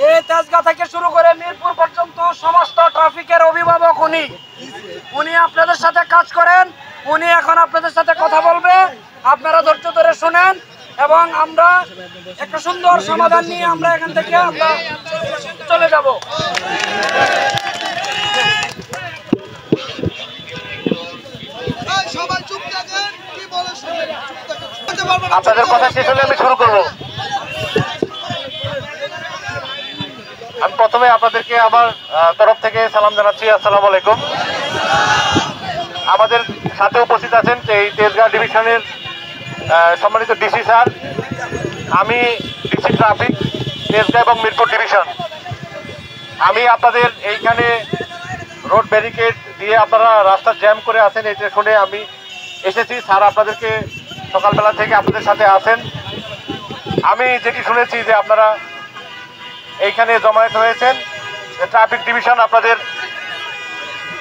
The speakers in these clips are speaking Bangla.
এই তেজগাঁ থেকে শুরু করে মিরপুর পর্যন্ত সমস্ত ট্রাফিকের অভিভাবক উনি আপনাদের সাথে কাজ করেন। উনি এখন আপনাদের সাথে কথা বলবে, আপনারা ধৈর্য ধরে শুনেন এবং আমরা একটা সুন্দর সমাধান নিয়ে আমরা এখান থেকে চলে যাব। আপনাদের কথা শেষ হলে আমি শুরু করব। আমি প্রথমে আপনাদেরকে আমার তরফ থেকে সালাম জানাচ্ছি, আসসালামু আলাইকুম। আমাদের সাথে উপস্থিত আছেন এই তেজগাঁ ডিভিশনের সম্মানিত ডিসি স্যার, আমি ডিসি ট্রাফিক তেজগাঁ এবং মিরপুর ডিভিশন। আমি আপনাদের এইখানে রোড ব্যারিকেড দিয়ে আপনারা রাস্তা জ্যাম করে আছেন এটা শুনে আমি এসেছি। স্যার আপনাদেরকে সকালবেলা থেকে আপনাদের সাথে আছেন। আমি যেটি শুনেছি যে আপনারা এইখানে জমায়েত হয়েছেন, ট্রাফিক ডিভিশন আপনাদের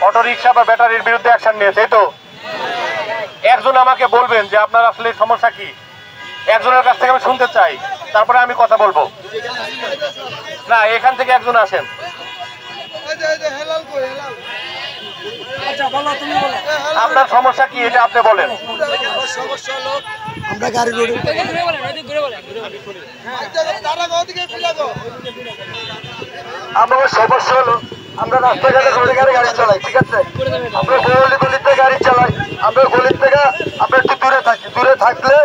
অটোরিকশা বা ব্যাটারির বিরুদ্ধে অ্যাকশন নিয়েছে, তো একজন আমাকে বলবেন যে আপনার আসলে সমস্যা কি, একজনের কাছ থেকে আমি শুনতে চাই, তারপরে আমি কথা বলবো। না, এখান থেকে একজন আসেন। আপনার সমস্যা কি এটা আপনি বলেন। আমরা গাড়ি রোডে আমার সমস্যা হলো আমরা রাস্তাঘাটে রোডে গাড়ি চালাই, ঠিক আছে, আমরা গলিতে গাড়ি চালাই, আমরা গলির থেকে আমরা একটু দূরে থাকলে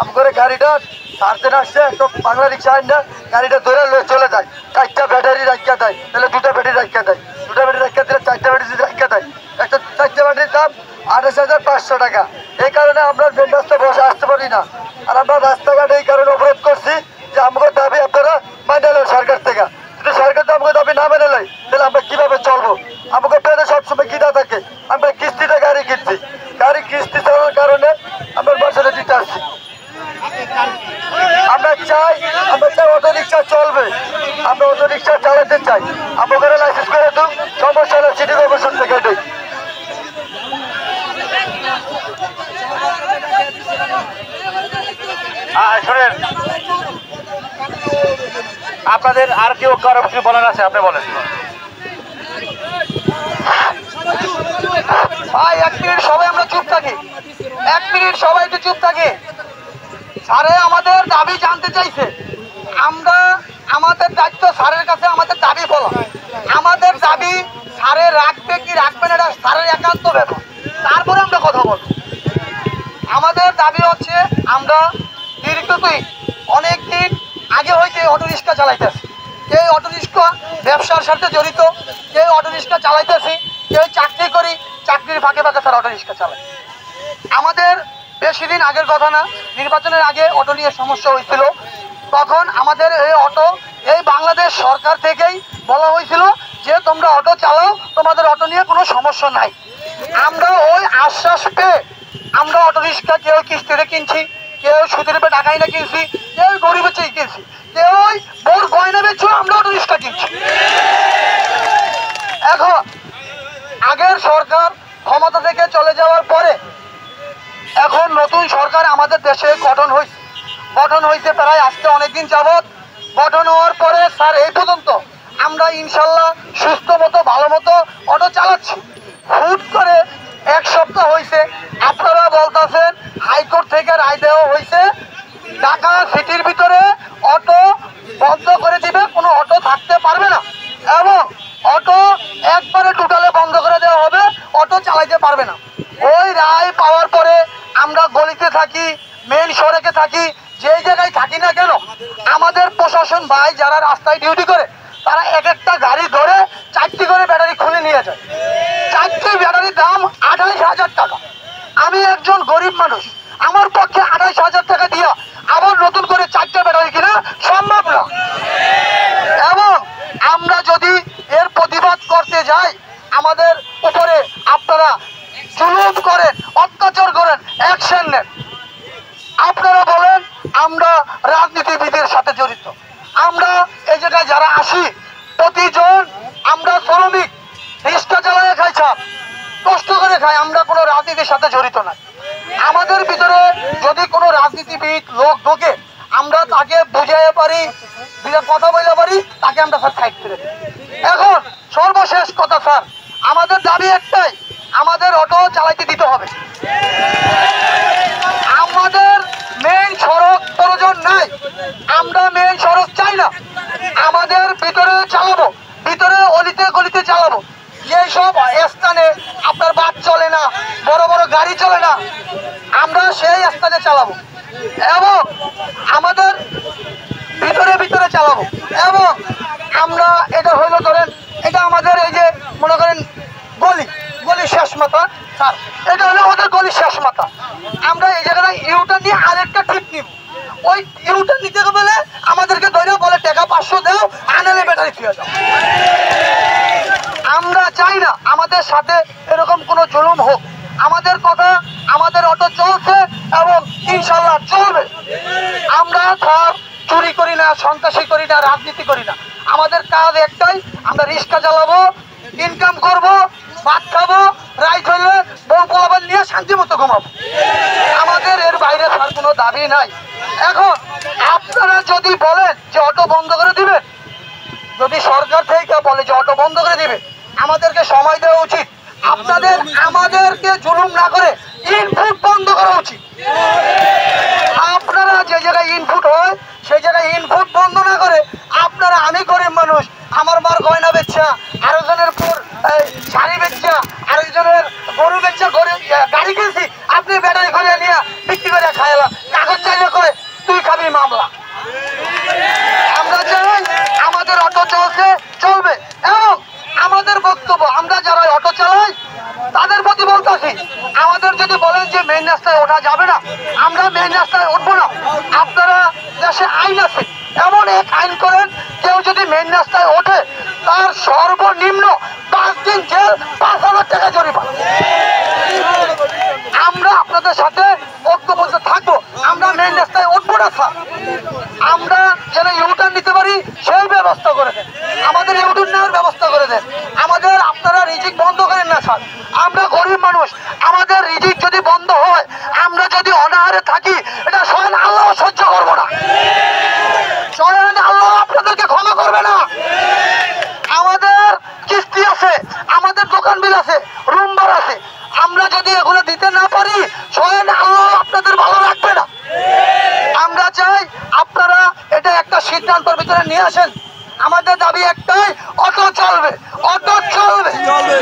আমাদের গাড়িটা ছাড়তে আসছে একটা বাংলা রিক্সা আইনটা গাড়িটা ধরে চলে যায়, 4টা ব্যাটারি রাখা দেয়, তাহলে 2টা ব্যাটারি রাখা দেয়, 2টা ব্যাটারি রাখা দিলে 4টা ব্যাটারি যদি রাখা দেয়, একটা 4টা ব্যাটারির দাম 28,500 টাকা। এই কারণে আমরা মেন রাস্তায় বসে আসতে পারি না, আর আমরা রাস্তাঘাটে এই কারণে অবরোধ করছি যে আমাদের দাবি আপনারা মাইনে নেন সরকার থেকে। যদি সরকার আমাদের দাবি না মেনে নেয় তাহলে আমরা কিভাবে চলবো? আমাকে পেটে সবসময় খিদা থাকে, আমরা কিস্তিতে গাড়ি কিনছি, গাড়ি কিস্তি চালানোর কারণে আমরা বাসাতে দিতে আসছি। আমরা চাই অটো রিক্সা চলবে, আমরা অটো রিক্সা চালাতে চাই, আমাদের লাইসেন্স করে দিন, সমস্যা হলে সিটি কর্পোরেশন থেকে দিই। শুনেন, আপনাদের আর কেউ কারো কিছু বলার আছে আপনি বলেন। ভাই 1 মিনিট সবাই আমরা চুপ থাকি, 1 মিনিট সবাই একটু চুপ থাকি। স্যারে আমাদের দাবি জানতে চাইছে, আমরা আমাদের দায়িত্ব স্যারের কাছে আমাদের দাবি বলা, আমাদের দাবি স্যারে রাখবে কি রাখবে না এটা স্যারের একান্ত ব্যাপার, তারপরে আমরা কথা বলবো। আমাদের দাবি হচ্ছে আমরা দীর্ঘদিন অনেক দিন আগে হইতে অটো রিক্সা চালাইতেছি, কেউ অটো রিক্সা ব্যবসার সাথে জড়িত, কেউ অটো রিক্সা চালাইতেছি, কেউ চাকরি করি, চাকরির ফাঁকে ফাঁকে স্যার অটো রিক্সা চালাই। আমাদের বেশি দিন আগের কথা না, নির্বাচনের আগে অটো নিয়ে সমস্যা হয়েছিল, তখন আমাদের এই বাংলাদেশ সরকার থেকেই বলা হয়েছিল যে তোমরা অটো চালাও, তোমাদের অটো নিয়ে কোনো সমস্যা নাই। আমরা ওই আশ্বাস পেয়ে আমরা অটো রিক্সা কেউ কিস্তিতে কিনছি, কেউ সুদের উপরে টাকা এনে কিনছি, কেউ গরিবের চেয়ে কিনছি, কেউ বোর গয়না বেচছো, আমরা অটো রিক্সা কিনছি। এখন আগের সরকার ক্ষমতা থেকে চলে যাওয়ার পরে এখন নতুন সরকার আমাদের দেশে গঠন হয়েছে প্রায় আজকে অনেকদিন যাবৎ। গঠন হওয়ার পরে স্যার এই পর্যন্ত আমরা ইনশাল্লাহ সুস্থ মতো ভালো মতো অটো চালাচ্ছি। হুট করে 1 সপ্তাহ হয়েছে আপনারা বলতেছেন হাইকোর্ট থেকে রায় দেওয়া হয়েছে ঢাকা সিটির ভিতরে অটো বন্ধ করে দিবে, কোনো অটো থাকতে পারবে না এবং অটো একবারে টোটালে বন্ধ করে দেওয়া হবে, অটো চালাইতে পারবে না। ওই রায় পাওয়ার পরে আমরা গলিতে থাকি, মেন সড়কে থাকি, যেই জায়গায় থাকি না কেন আমাদের প্রশাসন ভাই যারা রাস্তায় ডিউটি করে তারা এক একটা গাড়ি ধরে 4টি করে ব্যাটারি খুলে নিয়ে যায়। 4টি ব্যাটারির দাম 28,000 টাকা। আমি একজন গরিব মানুষ, আমার পক্ষে 28,000 টাকা দিয়া আবার নতুন করে 4টা ব্যাটারি কিনা সম্ভব না। এবং আমরা যদি এর প্রতিবাদ করতে যাই আমাদের উপরে আপনারা জুলুম করেন, অত্যাচার করেন, অ্যাকশন নেন। আপনারা বলেন আমরা রাজনীতিবিদের সাথে জড়িত, আমরা এই জায়গায় যারা আসি প্রতিজন আমরা শ্রমিক, রিক্সা চালায় খাই, ছাপ কষ্ট করে খাই, আমরা কোনো রাজনীতির সাথে জড়িত নাই। আমাদের ভিতরে যদি কোনো রাজনীতিবিদ লোক ঢোকে আমরা তাকে বুঝাইতে পারি, কথা বলতে পারি, তাকে আমরা স্যার সাইড করে দিই। এখন সর্বশেষ কথা স্যার, আমাদের দাবি একটাই, আমাদের অটো চালাইতে দিতে হবে। আমাদের মেইন সড়ক প্রয়োজন নাই, আমরা মেইন সড়ক চাই না, আমাদের ভিতরে চালাবো, ভিতরে অলিতে গলিতে চালাবো। যেসব স্থানে আপনার বাস চলে না, বড় বড় গাড়ি চলে না, আমরা সেই স্থানে চালাবো এবং আমাদের ভিতরে ভিতরে চালাবো। এবং আমরা এটা হইলো ধরেন, এটা আমাদের এই যে মনে করেন গলি শেষ মাথা স্যার, এটা হলো আমাদের গলি শেষ মাথা। আমরা এই জায়গায় ইউটার নিয়ে আরেকটা ট্রিপ নিব, ওই ইউটার নিতে গেলে আমাদেরকে ধরে বলে টাকা 500 দাও, আনালে ব্যাটারি ফিরে দাও। আমরা চাই না আমাদের সাথে এরকম কোনো জুলুম হোক। আমাদের কথা, আমাদের অটো চলছে এবং ইনশাল্লাহ চলবে। আমরা স্যার চুরি করি না, সন্ত্রাসী করি না, রাজনীতি করি না। আমাদের কাজ একটাই, আমরা রিক্সা চালাবো, ইনকাম করব, ভাত খাবো, রাইট হইলে বউ পোলাপান নিয়ে শান্তি মতো ঘুমাবো। আমাদের এর বাইরে স্যার কোনো দাবি নাই। এখন আপনারা যদি বলেন যে অটো বন্ধ করে দিবেন, যদি সরকার থেকে বলে যে অটো বন্ধ করে দিবে, আমাদেরকে সময় দেওয়া উচিত। আপনাদের আমাদেরকে জুলুম না করে ইনপুট বন্ধ করা উচিত। আপনারা যে জায়গায় ইনপুট হয় সেই জায়গায় ইনপুট বন্ধ না করে আপনারা, আমি গরিব মানুষ, আমার মার গয়না বেচা, আরেকজনের পর শাড়ি বেচা, আরেকজনের গরু বেচা, গাড়ি কিনছি, আপনি ব্যাটারি ঘরে নিয়ে বিক্রি করে খাইলাম, কাগজ চাইলে করে তুই খাবি মামলা। আমরা চাই আমাদের অটো চলছে, চলবে। এবং আমাদের বক্তব্য, আমরা যারা অটো চালাই তাদের প্রতি বলতেছি, আমাদের যদি বলেন যে মেইন রাস্তায় ওঠা যাবে না, আমরা মেইন রাস্তায় উঠবো না। আপনারা দেশে আইন আছে, এমন এক আইন করেন, কেউ যদি মেইন রাস্তায় ওঠে তার সর্বনিম্ন 5 দিন জেল, 5,000 টাকা জরিমানা। আমরা আপনাদের সাথে ঐক্যবদ্ধ থাকবো, আমরা মেইন রাস্তায় উঠবো না স্যার। আমরা যেন ইউটার্ন নিতে পারি সেই ব্যবস্থা করে দেন, আমাদের ইউটার্ন নেওয়ার ব্যবস্থা করে দেন। আমাদের আপনারা রিজিক বন্ধ করেন না স্যার, আমরা গরিব মানুষ, আমাদের রিজিক যদি বন্ধ হয়, আমরা যদি অনাহারে থাকি, এটা স্বয়ং আল্লাহ সহ্য করবো না, স্বয়ং আল্লাহ আপনাদেরকে ক্ষমা করবে না। আমাদের কিস্তি আছে, আমাদের দোকান বিল আছে, রুম ভাড়া আছে, আমরা যদি এগুলো দিতে না পারি, স্বয়ং আল্লাহ আপনাদের ভালো রাখবে না। আমরা চাই আপনারা এটা একটা সিদ্ধান্তের ভিতরে নিয়ে আসেন। আমাদের দাবি একটাই, অটো চলবে, অটো চলবে, চলবে।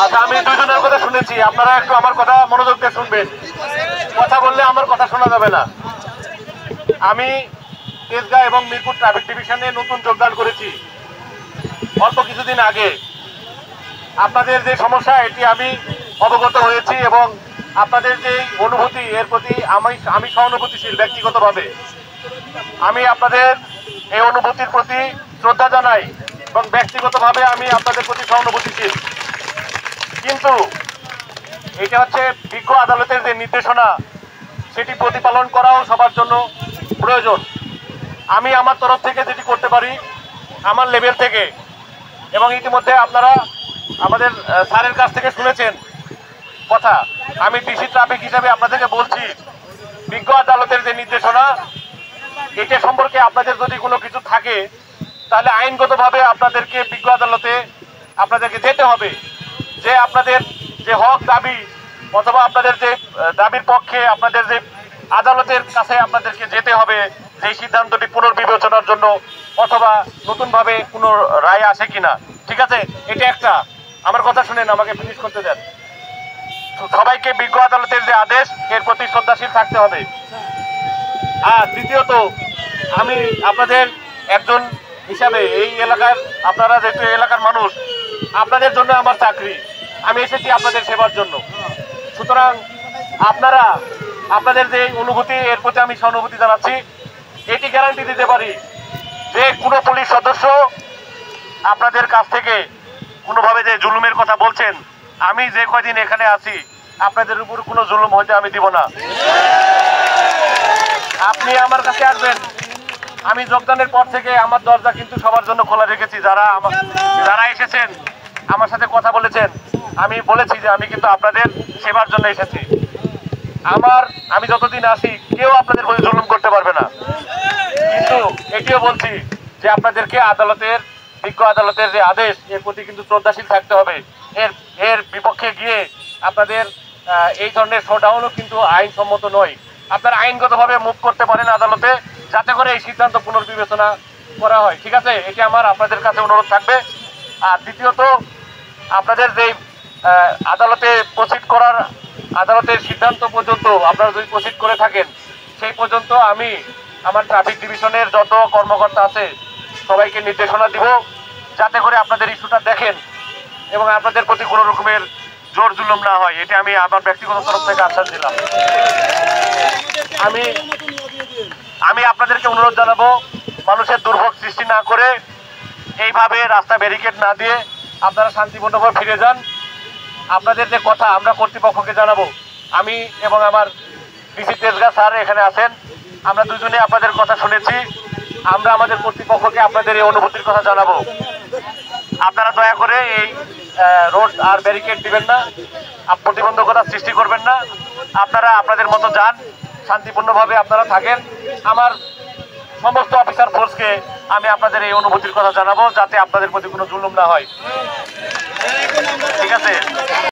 আচ্ছা, আমি দুজনের কথা শুনেছি, আপনারা একটু আমার কথা মনোযোগ দিয়ে শুনবেন। কথা বললে আমার কথা শোনা যাবে না। আমি তেজগাঁ এবং মিরপুর ট্রাফিক ডিভিশনে নতুন যোগদান করেছি অল্প কিছুদিন আগে। আপনাদের যে সমস্যা এটি আমি অবগত হয়েছি এবং আপনাদের যে অনুভূতি, এর প্রতি আমি সহানুভূতিশীল। ব্যক্তিগতভাবে আমি আপনাদের এই অনুভূতির প্রতি শ্রদ্ধা জানাই এবং ব্যক্তিগতভাবে আমি আপনাদের প্রতি সহানুভূতিশীল। কিন্তু এটা হচ্ছে বিজ্ঞ আদালতের যে নির্দেশনা, সেটি প্রতিপালন করাও সবার জন্য প্রয়োজন। আমি আমার তরফ থেকে যেটি করতে পারি আমার লেভেল থেকে, এবং ইতিমধ্যে আপনারা আমাদের স্যারের কাছ থেকে শুনেছেন কথা, আমি ডিসি ট্রাফিক হিসাবে আপনাদেরকে বলছি, বিজ্ঞ আদালতের যে নির্দেশনা, এটা সম্পর্কে আপনাদের যদি কোনো কিছু থাকে তাহলে আইনগতভাবে আপনাদেরকে বিজ্ঞ আদালতে আপনাদেরকে যেতে হবে। যে আপনাদের যে হক দাবি অথবা আপনাদের যে দাবির পক্ষে আপনাদের যে আদালতের কাছে আপনাদেরকে যেতে হবে, যে সিদ্ধান্তটি পুনর্বিবেচনার জন্য অথবা নতুনভাবে কোনো রায় আসে কিনা। ঠিক আছে, এটা একটা। আমার কথা শুনেন, আমাকে ফিনিশ করতে দেন। সবাইকে বিজ্ঞ আদালতের যে আদেশ, এর প্রতি শ্রদ্ধাশীল থাকতে হবে। আর দ্বিতীয়ত, আমি আপনাদের একজন হিসাবে, এই এলাকার, আপনারা যেহেতু এলাকার মানুষ, আপনাদের জন্য আমার চাকরি, আমি এসেছি আপনাদের সেবার জন্য। সুতরাং আপনারা আপনাদের যে অনুভূতি, এর প্রতি আমি সহানুভূতি জানাচ্ছি। এটি গ্যারান্টি দিতে পারি যে কোনো পুলিশ সদস্য আপনাদের কাছ থেকে কোনোভাবে যে জুলুমের কথা বলছেন, আমি যে কয়দিন এখানে আছি আপনাদের উপর কোনো জুলুম হইতে আমি দিব না। আপনি আমার কাছে আসবেন, আমি যোগদানের পর থেকে আমার দরজা কিন্তু সবার জন্য খোলা রেখেছি। যারা এসেছেন আমার সাথে কথা বলেছেন, আমি বলেছি যে আমি কিন্তু আপনাদের সেবার জন্য এসেছি। আমি যতদিন আছি কেউ আপনাদের প্রতি জুলুম করতে পারবে না। কিন্তু এটিও বলছি যে আপনাদেরকে বিজ্ঞ আদালতের যে আদেশ, এর প্রতি কিন্তু শ্রদ্ধাশীল থাকতে হবে। এর বিপক্ষে গিয়ে আপনাদের এই ধরনের শোডাউনও কিন্তু আইনসম্মত নয়। আপনারা আইনগতভাবে মুভ করতে পারেন আদালতে, যাতে করে এই সিদ্ধান্ত পুনর্বিবেচনা করা হয়। ঠিক আছে, এটি আমার আপনাদের কাছে অনুরোধ থাকবে। আর দ্বিতীয়ত, আপনাদের যে আদালতে প্রসিড করার আদালতের সিদ্ধান্ত পর্যন্ত আপনারা যদি প্রসিড করে থাকেন, সেই পর্যন্ত আমি আমার ট্রাফিক ডিভিশনের যত কর্মকর্তা আছে সবাইকে নির্দেশনা দিব, যাতে করে আপনাদের ইস্যুটা দেখেন এবং আপনাদের প্রতি কোনো রকমের জোর জুলুম না হয়। এটি আমি আমার ব্যক্তিগত তরফ থেকে আশ্বাস দিলাম। আমি আপনাদেরকে অনুরোধ জানাবো, মানুষের দুর্ভোগ সৃষ্টি না করে এইভাবে রাস্তা ব্যারিকেড না দিয়ে আপনারা শান্তিপূর্ণভাবে ফিরে যান। আপনাদের যে কথা আমরা কর্তৃপক্ষকে জানাবো। আমি এবং আমার ডিসি তেজগাঁ স্যার এখানে আছেন, আমরা দুজনে আপনাদের কথা শুনেছি। আমরা আমাদের কর্তৃপক্ষকে আপনাদের এই অনুভূতির কথা জানাবো। আপনারা দয়া করে এই রোড আর ব্যারিকেড দিবেন না, প্রতিবন্ধকতা সৃষ্টি করবেন না। আপনারা আপনাদের মতো যান, শান্তিপূর্ণভাবে আপনারা থাকেন। আমার সমস্ত অফিসার ফোর্সকে আমি আপনাদের এই অনুভূতির কথা জানাবো, যাতে আপনাদের প্রতি কোনো জুলুম না হয়। ঠিক আছে।